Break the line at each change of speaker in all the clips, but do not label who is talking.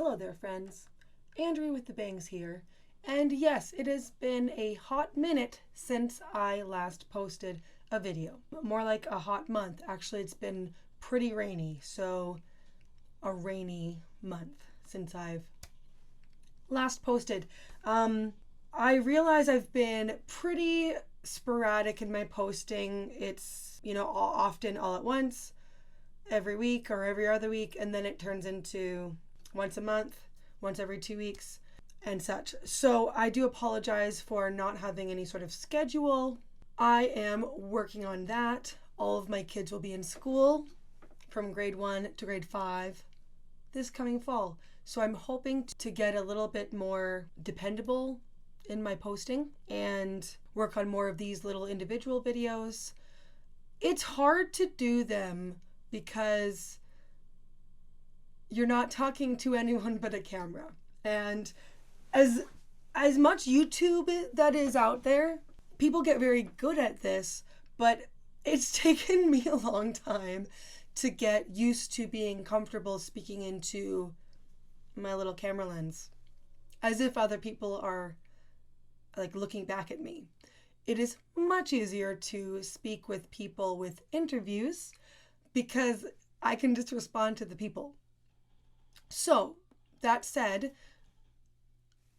Hello there, friends. Andrea with the Bangs here. And yes, it has been a hot minute since I last posted a video. More like a hot month. Actually, it's been pretty rainy, so a rainy month since I've last posted. I realize I've been pretty sporadic in my posting. It's, often all at once, every week or every other week, and then it turns into once a month, once every 2 weeks, and such. So I do apologize for not having any sort of schedule. I am working on that. All of my kids will be in school from grade 1 to grade 5 this coming fall. So I'm hoping to get a little bit more dependable in my posting and work on more of these little individual videos. It's hard to do them because you're not talking to anyone but a camera. And as much YouTube that is out there, people get very good at this, but it's taken me a long time to get used to being comfortable speaking into my little camera lens, as if other people are like looking back at me. It is much easier to speak with people with interviews because I can just respond to the people. So, that said,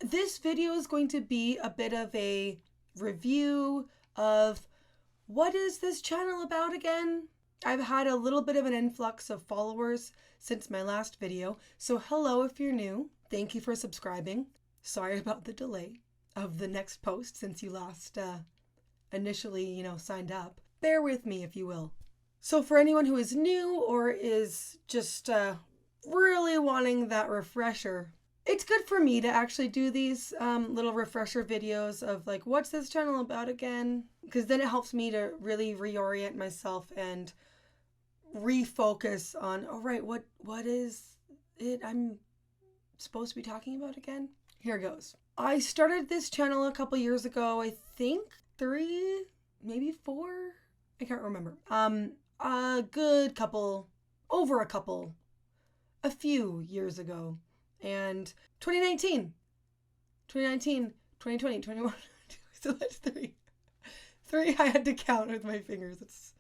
this video is going to be a bit of a review of what is this channel about again? I've had a little bit of an influx of followers since my last video. So hello if you're new. Thank you for subscribing. Sorry about the delay of the next post since you last initially, signed up. Bear with me if you will. So for anyone who is new or is just really wanting that refresher, it's good for me to actually do these little refresher videos of like, what's this channel about again? Because then it helps me to really reorient myself and refocus on, all right, what is it I'm supposed to be talking about again? Here goes. I started this channel a couple years ago, I think 3, maybe 4, I can't remember. A few years ago. And 2019, 2020, 21, so that's 3. 3 I had to count with my fingers. That's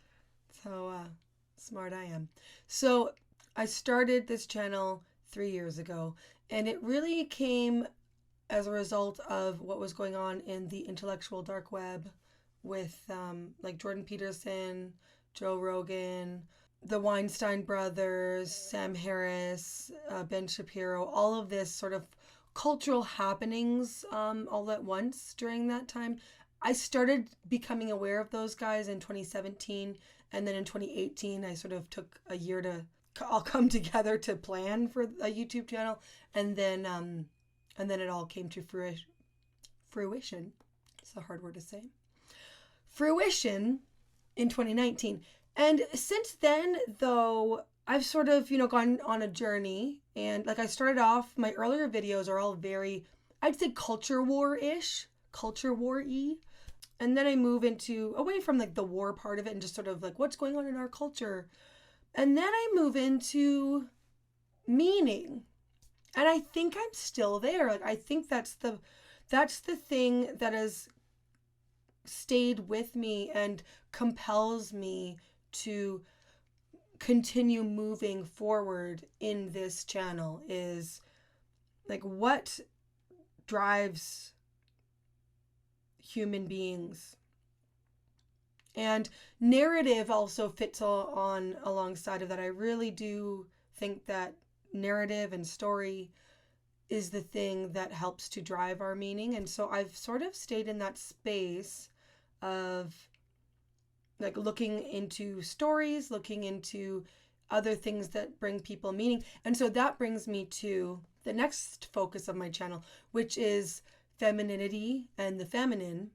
how smart I am. So I started this channel 3 years ago, and it really came as a result of what was going on in the intellectual dark web with like Jordan Peterson, Joe Rogan, the Weinstein brothers, Sam Harris, Ben Shapiro, all of this sort of cultural happenings all at once during that time. I started becoming aware of those guys in 2017, and then in 2018 I sort of took a year to all come together to plan for a YouTube channel, and then it all came to fruition. It's a hard word to say. Fruition in 2019. And since then, though, I've sort of, gone on a journey, and like I started off, my earlier videos are all very, I'd say culture war-ish, culture war-y. And then I move away from like the war part of it and just sort of like what's going on in our culture. And then I move into meaning. And I think I'm still there. Like I think that's the thing that has stayed with me and compels me to continue moving forward in this channel, is like what drives human beings. And narrative also fits on alongside of that. I really do think that narrative and story is the thing that helps to drive our meaning. And so I've sort of stayed in that space of like looking into stories, looking into other things that bring people meaning. And so that brings me to the next focus of my channel, which is femininity and the feminine,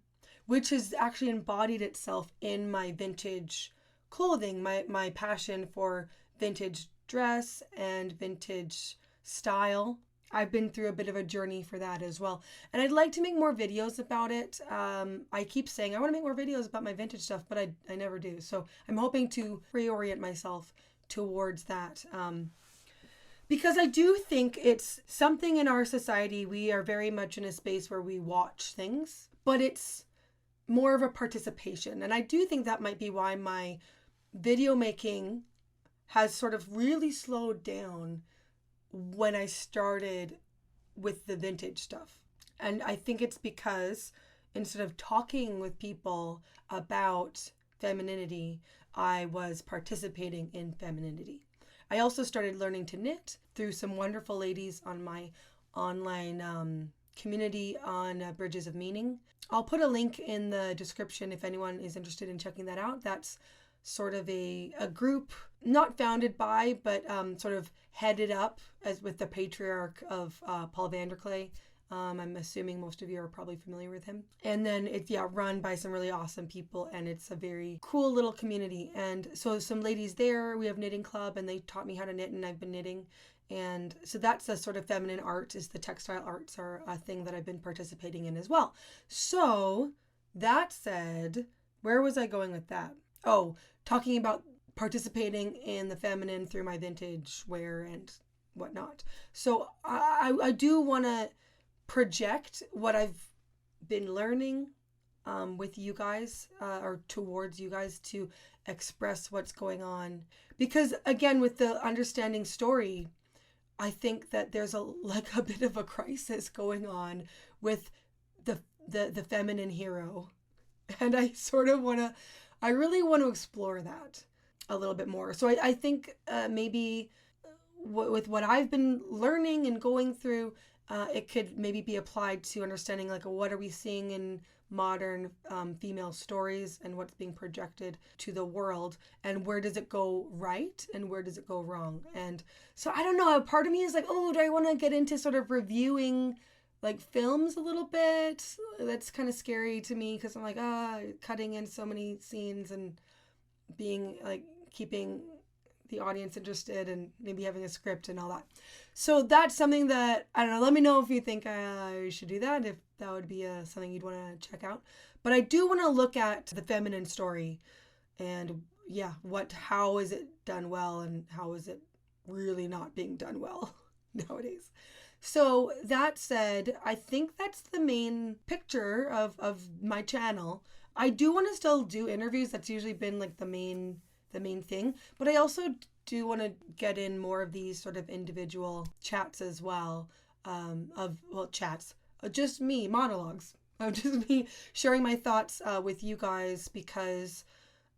which has actually embodied itself in my vintage clothing, my passion for vintage dress and vintage style. I've been through a bit of a journey for that as well. And I'd like to make more videos about it. I keep saying I want to make more videos about my vintage stuff, but I never do. So I'm hoping to reorient myself towards that. Because I do think it's something in our society. We are very much in a space where we watch things, but it's more of a participation. And I do think that might be why my video making has sort of really slowed down when I started with the vintage stuff. And I think it's because instead of talking with people about femininity, I was participating in femininity. I also started learning to knit through some wonderful ladies on my online community on Bridges of Meaning. I'll put a link in the description if anyone is interested in checking that out. That's sort of a group not founded by, but sort of headed up as with the patriarch of Paul Vanderklay. I'm assuming most of you are probably familiar with him. And then it's run by some really awesome people, and it's a very cool little community. And so some ladies there, we have knitting club, and they taught me how to knit, and I've been knitting. And so that's a sort of feminine art, is the textile arts are a thing that I've been participating in as well. So that said, where was I going with that? Oh, talking about participating in the feminine through my vintage wear and whatnot. So I do want to project what I've been learning with you guys or towards you guys to express what's going on. Because again, with the understanding story, I think that there's a bit of a crisis going on with the feminine hero. And I really want to explore that a little bit more. So I think maybe with what I've been learning and going through, it could maybe be applied to understanding what are we seeing in modern female stories and what's being projected to the world, and where does it go right and where does it go wrong. And so I don't know, a part of me is do I want to get into sort of reviewing films a little bit? That's kind of scary to me because I'm cutting in so many scenes and being keeping the audience interested and maybe having a script and all that. So that's something that, I don't know, let me know if you think I should do that, if that would be something you'd want to check out. But I do want to look at the feminine story and how is it done well and how is it really not being done well nowadays. So that said, I think that's the main picture of my channel. I do want to still do interviews. That's usually been the main thing, but I also do want to get in more of these sort of individual chats as well, chats, just me, monologues, just me sharing my thoughts with you guys, because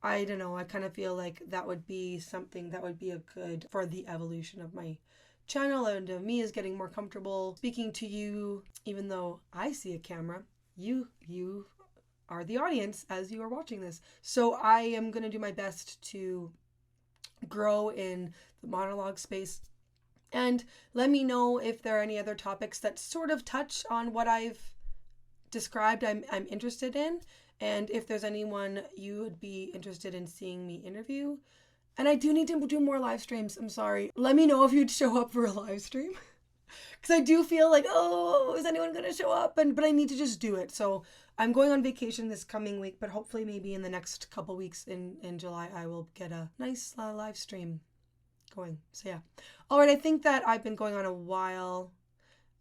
I don't know, I kind of feel like that would be something that would be a good for the evolution of my channel, and me is getting more comfortable speaking to you, even though I see a camera. You are the audience as you are watching this. So I am going to do my best to grow in the monologue space. And let me know if there are any other topics that sort of touch on what I've described I'm interested in. And if there's anyone you would be interested in seeing me interview. And I do need to do more live streams. I'm sorry. Let me know if you'd show up for a live stream. Because I do feel is anyone going to show up? But I need to just do it. So I'm going on vacation this coming week, but hopefully maybe in the next couple weeks in July, I will get a nice live stream going. So yeah. All right. I think that I've been going on a while,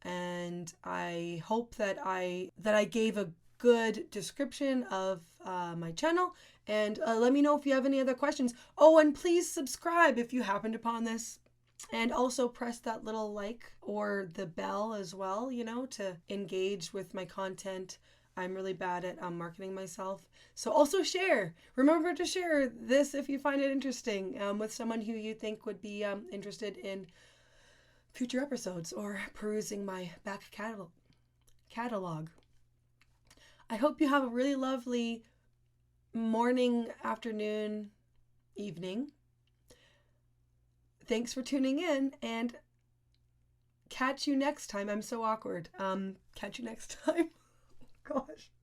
and I hope that I gave a good description of my channel. And let me know if you have any other questions. Oh, and please subscribe if you happened upon this. And also press that little like or the bell as well, to engage with my content. I'm really bad at marketing myself. So also share. Remember to share this if you find it interesting with someone who you think would be interested in future episodes or perusing my back catalog. I hope you have a really lovely morning, afternoon, evening. Thanks for tuning in, and catch you next time. I'm so awkward. Catch you next time. Gosh.